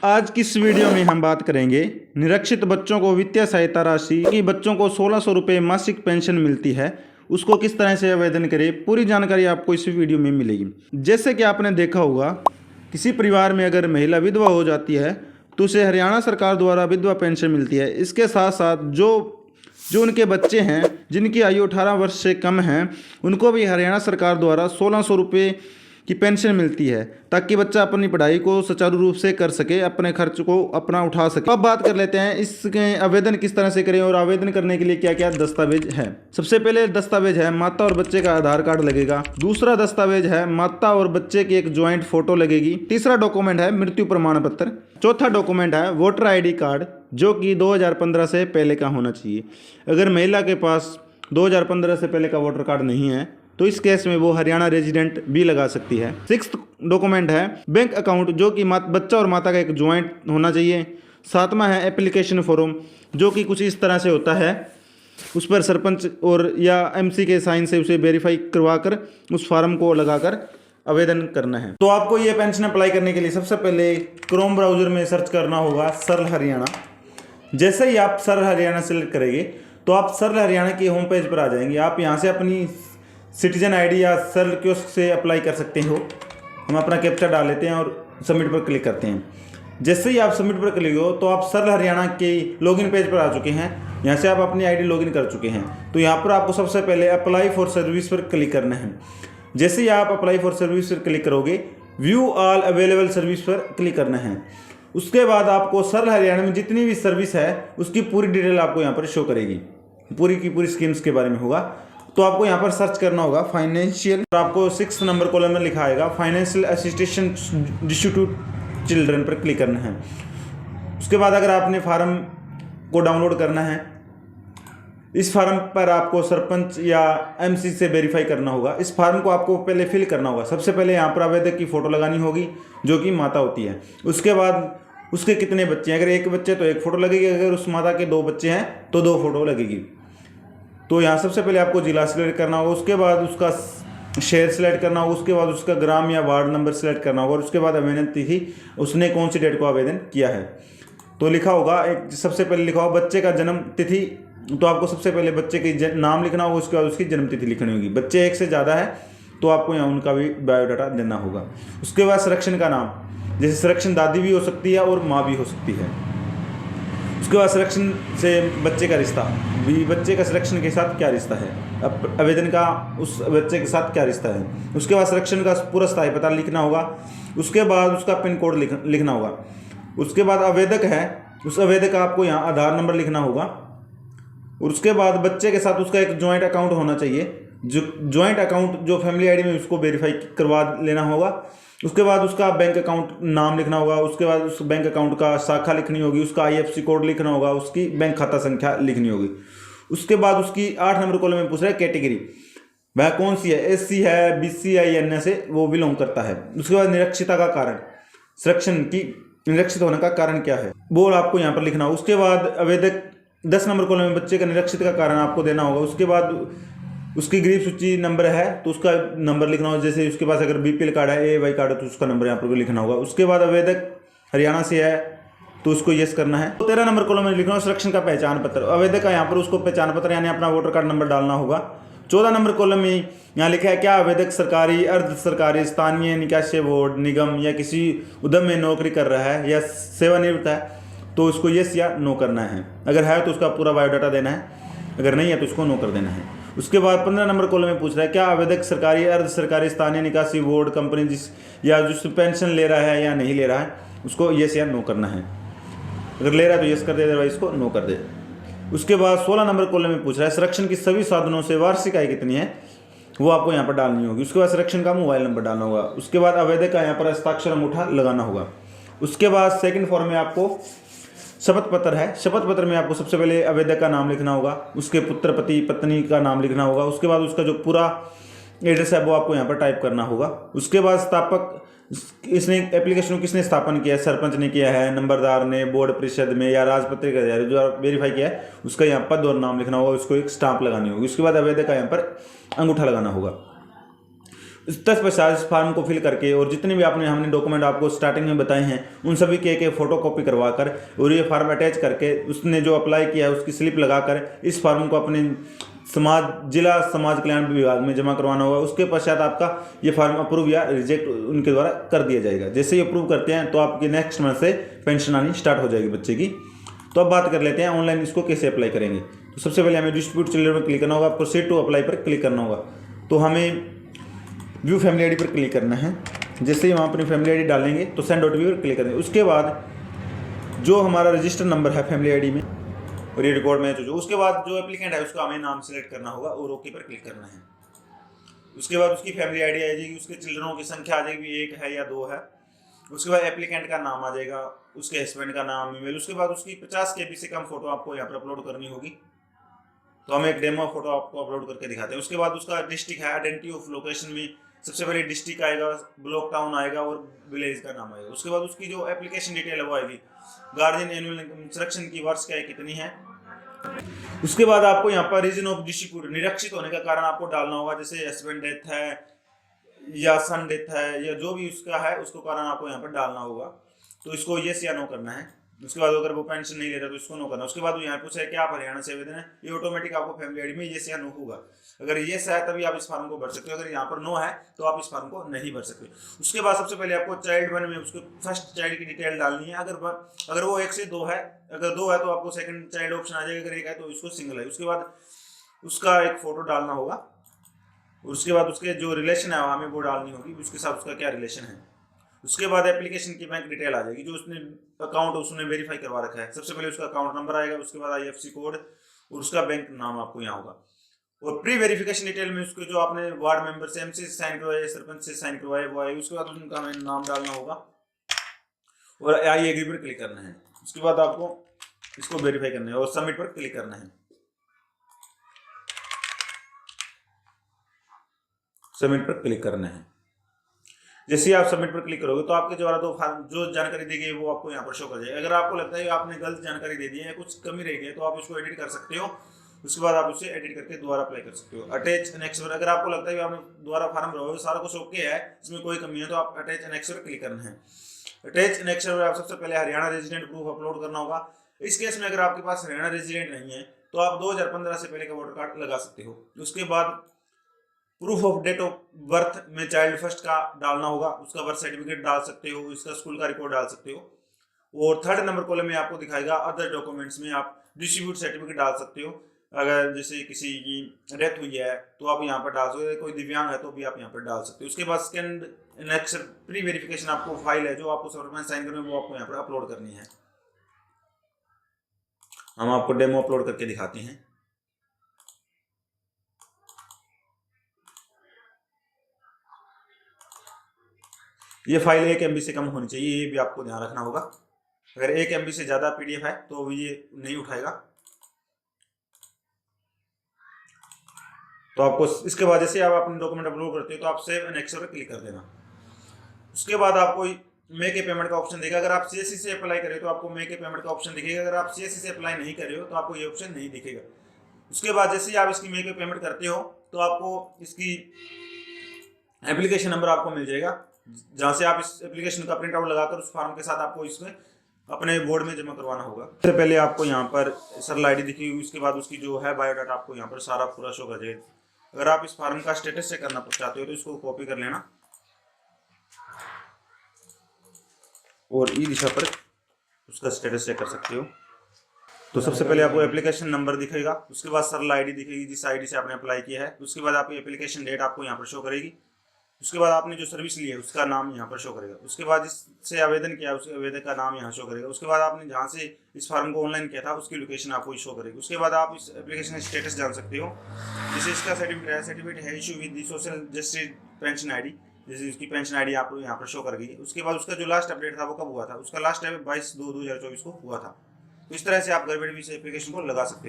आज की इस वीडियो में हम बात करेंगे निरक्षित बच्चों को वित्तीय सहायता राशि की बच्चों को 1600 रुपये मासिक पेंशन मिलती है, उसको किस तरह से आवेदन करें, पूरी जानकारी आपको इस वीडियो में मिलेगी। जैसे कि आपने देखा होगा, किसी परिवार में अगर महिला विधवा हो जाती है तो उसे हरियाणा सरकार द्वारा विधवा पेंशन मिलती है। इसके साथ साथ जो उनके बच्चे हैं जिनकी आयु 18 वर्ष से कम है, उनको भी हरियाणा सरकार द्वारा 1600 रुपये की पेंशन मिलती है, ताकि बच्चा अपनी पढ़ाई को सुचारू रूप से कर सके, अपने खर्च को अपना उठा सके। अब बात कर लेते हैं इसके आवेदन किस तरह से करें और आवेदन करने के लिए क्या क्या दस्तावेज है। सबसे पहले दस्तावेज है माता और बच्चे का आधार कार्ड लगेगा। दूसरा दस्तावेज है माता और बच्चे की एक ज्वाइंट फोटो लगेगी। तीसरा डॉक्यूमेंट है मृत्यु प्रमाण पत्र। चौथा डॉक्यूमेंट है वोटर ID कार्ड, जो कि 2015 से पहले का होना चाहिए। अगर महिला के पास 2015 से पहले का वोटर कार्ड नहीं है तो इस केस में वो हरियाणा रेजिडेंट भी लगा सकती है। सिक्स्थ डॉक्यूमेंट है बैंक अकाउंट, जो कि बच्चा और माता का एक ज्वाइंट होना चाहिए। सातवां है एप्लीकेशन फॉर्म, जो कि कुछ इस तरह से होता है, उस पर सरपंच और या MC के साइन से उसे वेरीफाई करवा कर उस फार्म को लगाकर आवेदन करना है। तो आपको ये पेंशन अप्लाई करने के लिए सबसे पहले क्रोम ब्राउजर में सर्च करना होगा सरल हरियाणा। जैसे ही आप सरल हरियाणा सेलेक्ट करेंगे तो आप सरल हरियाणा की होम पेज पर आ जाएंगे। आप यहाँ से अपनी सिटीजन ID या सरल कियोस्क से अप्लाई कर सकते हो। हम अपना कैप्चा डाल लेते हैं और सबमिट पर क्लिक करते हैं। जैसे ही आप सबमिट पर क्लिक हो तो आप सरल हरियाणा के लॉगिन पेज पर आ चुके हैं। यहाँ से आप अपनी ID लॉगिन कर चुके हैं। तो यहाँ पर आपको सबसे पहले अप्लाई फॉर सर्विस पर क्लिक करना है। जैसे ही आप अप्लाई फॉर सर्विस पर क्लिक करोगे, व्यू ऑल अवेलेबल सर्विस पर क्लिक करना है। उसके बाद आपको सरल हरियाणा में जितनी भी सर्विस है उसकी पूरी डिटेल आपको यहाँ पर शो करेगी। पूरी की पूरी स्कीम्स के बारे में होगा। तो आपको यहाँ पर सर्च करना होगा फाइनेंशियल, और आपको 6 नंबर कॉलम में लिखा आएगा फाइनेंशियल असिस्टेंस डिस्ट्रीब्यूट चिल्ड्रन पर क्लिक करना है। उसके बाद अगर आपने फार्म को डाउनलोड करना है, इस फार्म पर आपको सरपंच या MC से वेरीफाई करना होगा। इस फार्म को आपको पहले फिल करना होगा। सबसे पहले यहाँ पर आवेदक की फ़ोटो लगानी होगी, जो कि माता होती है। उसके बाद उसके कितने बच्चे हैं, अगर एक बच्चे तो एक फ़ोटो लगेगी, अगर उस माता के 2 बच्चे हैं तो 2 फोटो लगेगी। तो यहाँ सबसे पहले आपको जिला सिलेक्ट करना होगा, उसके बाद उसका शहर सेलेक्ट करना होगा, उसके बाद उसका ग्राम या वार्ड नंबर सेलेक्ट करना होगा, और उसके बाद आवेदन तिथि, उसने कौन सी डेट को आवेदन किया है। तो लिखा होगा एक, सबसे पहले लिखा होगा बच्चे का जन्म तिथि। तो आपको सबसे पहले बच्चे के नाम लिखना होगा, उसके बाद उसकी जन्म तिथि लिखनी होगी। बच्चे 1 से ज़्यादा है तो आपको यहाँ उनका भी बायोडाटा देना होगा। उसके बाद संरक्षण का नाम, जैसे संरक्षण दादी भी हो सकती है और माँ भी हो सकती है। उसके बाद संरक्षण से बच्चे का रिश्ता, भी बच्चे का संरक्षण के साथ क्या रिश्ता है, अब आवेदन का उस बच्चे के साथ क्या रिश्ता है। उसके बाद संरक्षण का पूरा स्थायी पता लिखना होगा। उसके बाद उसका पिन कोड लिखना होगा। उसके बाद आवेदक है, उस आवेदक का आपको यहाँ आधार नंबर लिखना होगा। और उसके बाद बच्चे के साथ उसका एक ज्वाइंट अकाउंट होना चाहिए, जो ज्वाइंट अकाउंट जो फैमिली ID में उसको वेरीफाई करवा लेना होगा। उसके बाद उसका बैंक अकाउंट नाम लिखना होगा। उसके बाद उस बैंक अकाउंट का शाखा लिखनी होगी, उसका IFSC कोड लिखना होगा, उसकी बैंक खाता संख्या लिखनी होगी। उसके बाद उसकी 8 नंबर कॉलम में पूछ रहा है कैटेगरी, वह कौन सी है, SC है, BC है या अन्य से वो बिलोंग करता है। उसके बाद निरक्षिता का कारण, संरक्षण की निरक्षित होने का कारण क्या है, वो आपको यहाँ पर लिखना होगा। उसके बाद आवेदक 10 नंबर कॉलम में बच्चे का निरक्षित का कारण आपको देना होगा। उसके बाद उसकी गरीब सूची नंबर है तो उसका नंबर लिखना होगा। जैसे उसके पास अगर BPL कार्ड है, AY कार्ड है तो उसका नंबर यहाँ पर लिखना होगा। उसके बाद आवेदक हरियाणा से है तो उसको यस करना है। तो 13 नंबर कॉलम में लिखना होगा संरक्षण का पहचान पत्र। आवेदक का यहाँ पर उसको पहचान पत्र यानी अपना वोटर कार्ड नंबर डालना होगा। 14 नंबर कॉलम में यहाँ लिखा है क्या आवेदक सरकारी, अर्ध सरकारी, स्थानीय निकाय बोर्ड, निगम या किसी उद्यम में नौकरी कर रहा है या सेवानिवृत्त है, तो उसको यस या नो करना है। अगर है तो उसका पूरा बायोडाटा देना है, अगर नहीं है तो उसको नो कर देना है। उसके बाद 15 नंबर कॉलम में पूछ रहा है क्या आवेदक सरकारी, अर्ध सरकारी, स्थानीय निकासी बोर्ड, कंपनी जिस पेंशन ले रहा है या नहीं ले रहा है, उसको यस या नो करना है। अगर ले रहा है तो यस कर दे, अदरवाइज इसको नो कर दे। उसके बाद 16 नंबर कॉलम में पूछ रहा है संरक्षण की सभी साधनों से वार्षिक आय कितनी है, वो आपको यहाँ पर डालनी होगी। उसके बाद संरक्षण का मोबाइल नंबर डालना होगा। उसके बाद आवेदक का यहाँ पर हस्ताक्षर अंगूठा लगाना होगा। उसके बाद सेकंड फॉर्म में आपको शपथ पत्र है। शपथ पत्र में आपको सबसे पहले आवेदक का नाम लिखना होगा, उसके पुत्र पति पत्नी का नाम लिखना होगा। उसके बाद उसका जो पूरा एड्रेस है वो आपको यहाँ पर टाइप करना होगा। उसके बाद स्थापक, इसने एप्लीकेशन को किसने स्थापन किया है, सरपंच ने किया है, नंबरदार ने, बोर्ड परिषद में या राजपत्रित अधिकारी जो वेरीफाई किया है उसका यहाँ पद और नाम लिखना होगा, उसको एक स्टाम्प लगानी होगी। उसके बाद आवेदक का यहाँ पर अंगूठा लगाना होगा। तत्पश्चात इस फॉर्म को फिल करके और जितने भी हमने डॉक्यूमेंट आपको स्टार्टिंग में बताए हैं उन सभी के एक फोटो कॉपी करवा कर और ये फॉर्म अटैच करके उसने जो अप्लाई किया है उसकी स्लिप लगाकर इस फॉर्म को अपने जिला समाज कल्याण विभाग में जमा करवाना होगा। उसके पश्चात आपका ये फॉर्म अप्रूव या रिजेक्ट उनके द्वारा कर दिया जाएगा। जैसे ही अप्रूव करते हैं तो आपकी नेक्स्ट मंथ से पेंशन आनी स्टार्ट हो जाएगी बच्चे की। तो अब बात कर लेते हैं ऑनलाइन इसको कैसे अप्लाई करेंगे। तो सबसे पहले हमें डिस्ट्रीब्यूट चिल्ड्रन पर क्लिक करना होगा, प्रोसीड टू अप्लाई पर क्लिक करना होगा। तो हमें व्यू फैमिली आईडी पर क्लिक करना है। जैसे ही वहाँ अपनी फैमिली आईडी डालेंगे तो सेंड OTP पर क्लिक करेंगे। उसके बाद जो हमारा रजिस्टर नंबर है फैमिली आईडी में और ये रिकॉर्ड में जो उसके बाद जो एप्लीकेंट है उसका हमें नाम सेलेक्ट करना होगा और ओके पर क्लिक करना है। उसके बाद उसकी फैमिली आईडी आ जाएगी, उसके चिल्ड्रनों की संख्या आ जाएगी, 1 है या 2 है। उसके बाद एप्लीकेंट का नाम आ जाएगा, उसके हस्बैंड का नाम, ईमेल। उसके बाद उसकी 50 KB से कम फोटो आपको यहाँ पर अपलोड करनी होगी। तो हम एक डेमो फोटो आपको अपलोड करके दिखाते हैं। उसके बाद उसका डिस्ट्रिक्ट है, आइडेंटिटी ऑफ लोकेशन में सबसे पहले डिस्ट्रिक्ट आएगा, ब्लॉक टाउन आएगा और विलेज का नाम आएगा। उसके बाद उसकी जो एप्लीकेशन डिटेल है वो आएगी, गार्जियन एनुअल इंस्ट्रक्शन की वर्ष क्या है, कितनी है। उसके बाद आपको यहाँ पर रीजन ऑफ डिस्ट्रीब्यूट निरक्षित होने का कारण आपको डालना होगा, जैसे हस्बैंड डेथ है या सन डेथ है या जो भी उसका है उसको कारण आपको यहाँ पर डालना होगा। तो इसको येस या नो करना है। उसके बाद अगर वो पेंशन नहीं ले रहा तो इसको नो करना। उसके बाद वो यहाँ पूछा है कि आप हरियाणा से आवेदन है, ये ऑटोमेटिक आपको फैमिली आईडी में येस या नो होगा। अगर येस है तभी आप इस फॉर्म को भर सकते हो, अगर यहाँ पर नो है तो आप इस फॉर्म को नहीं भर सकते। उसके बाद सबसे पहले आपको चाइल्ड 1 में उसके फर्स्ट चाइल्ड की डिटेल डालनी है। अगर वो 1 से 2 है, अगर 2 है तो आपको सेकंड चाइल्ड ऑप्शन आ जाएगा, अगर 1 है तो इसको सिंगल है। उसके बाद उसका एक फोटो डालना होगा। उसके बाद उसके जो रिलेशन है हमें वो डालनी होगी, उसके साथ उसका क्या रिलेशन है। उसके बाद एप्लीकेशन की बैंक डिटेल आ जाएगी, जो उसने अकाउंट उसने वेरीफाई करवा रखा है। सबसे पहले उसका अकाउंट नंबर आएगा, उसके बाद IFSC कोड और उसका बैंक नाम आपको यहाँ होगा। और प्री वेरिफिकेशन डिटेल में उसके जो आपने वार्ड मेंबर से MC से साइन करवाए, सरपंच से साइन करवाए वो आए। उसके बाद उनका हमें नाम डालना होगा और आई एग्री पर क्लिक करना है। उसके बाद आपको इसको वेरीफाई करना है और सबमिट पर क्लिक करना है। सबमिट पर क्लिक करना है। जैसे ही आप सबमिट पर क्लिक करोगे तो आपके द्वारा जो जानकारी दी गई वो आपको यहाँ पर शो कर जाएगी। अगर आपको लगता है कि आपने गलत जानकारी दे दी है या कुछ कमी रह गई है तो आप इसको एडिट कर सकते हो। उसके बाद आप उसे एडिट करके दोबारा अप्लाई कर सकते हो। अटैच एनेक्स पर अगर आपको लगता है कि आपने दोबारा फॉर्म भरा सारा कुछ ओके है, इसमें कोई कमी है, तो आप अटैच एनेक्स पर क्लिक करना है। अटैच एनेक्स पर आप सबसे पहले हरियाणा रेजिडेंट प्रूफ अपलोड करना होगा। इस केस में अगर आपके पास हरियाणा रेजिडेंट नहीं है तो आप 2015 से पहले का वोटर कार्ड लगा सकते हो। उसके बाद proof of date of birth में चाइल्ड फर्स्ट का डालना होगा, उसका बर्थ सर्टिफिकेट डाल सकते हो, इसका स्कूल का रिकॉर्ड डाल सकते हो। और 3rd नंबर कॉलम में आपको दिखाएगा अदर डॉक्यूमेंट्स में आप डिस्ट्रीब्यूट सर्टिफिकेट डाल सकते हो। अगर जैसे किसी की डेथ हुई है तो आप यहाँ पर डाल सकते हो, कोई दिव्यांग है तो भी आप यहाँ पर डाल सकते हो। उसके बाद स्कैन्ड एनेक्स प्री वेरिफिकेशन आपको फाइल है जो आपको सर्वर साइन करनी है वो आपको यहाँ पर अपलोड करनी है। हम आपको डेमो अपलोड करके दिखाते हैं। ये फाइल 1 MB से कम होनी चाहिए, ये भी आपको ध्यान रखना होगा। अगर 1 MB से ज़्यादा PDF है तो ये नहीं उठाएगा। तो आपको इसके बाद जैसे आप अपने डॉक्यूमेंट अपलोड करते हो तो आप सेव एनेक्स पर क्लिक कर देना। उसके बाद आपको मेक ए पेमेंट का ऑप्शन देगा। अगर आप CSC से अप्लाई करें तो आपको मेक ए पेमेंट का ऑप्शन दिखेगा। अगर आप CSC से अप्लाई नहीं कर रहे हो तो आपको ये ऑप्शन नहीं दिखेगा। उसके बाद जैसे ही आप इसकी मेक ए पेमेंट करते हो तो आपको इसकी एप्लीकेशन नंबर आपको मिल जाएगा, जहाँ से आप इस एप्लीकेशन का प्रिंट आउट लगाकर उस फॉर्म के साथ आपको इसमें अपने बोर्ड में जमा करवाना होगा। सबसे पहले आपको यहाँ पर सरल ID दिखेगी, उसके बाद उसकी जो है बायोडाटा आपको यहाँ पर सारा पूरा शो कर जाएगा। अगर आप इस फॉर्म का स्टेटस चेक करना चाहते हो तो इसको कॉपी कर लेना और ई दिशा पर उसका स्टेटस चेक कर सकते हो। तो सबसे पहले आपको एप्लीकेशन नंबर दिखेगा, उसके बाद सरल ID दिखेगी जिस ID से आपने अप्लाई किया है। उसके बाद आपकी एप्लीकेशन डेट आपको यहाँ पर शो करेगी। उसके बाद आपने जो सर्विस ली है उसका नाम यहाँ पर शो करेगा। उसके बाद जिससे आवेदन किया उसके आवेदन का नाम यहाँ शो करेगा। उसके बाद आपने जहाँ से इस फॉर्म को ऑनलाइन किया था उसकी लोकेशन आपको शो करेगी। उसके बाद आप इस एप्लीकेशन का स्टेटस जान सकते हो, जैसे इसका सर्टिफिकेट है issue with the social justice pension ID, जैसे उसकी पेंशन ID आपको यहाँ पर शो कर गई। उसके बाद उसका जो लास्ट अपडेट था वो कब हुआ था, उसका लास्ट टाइम 22/2/2024 को हुआ था। तो इस तरह से आप घर बैठे भी इस एप्लीकेशन को लगा सकते हो।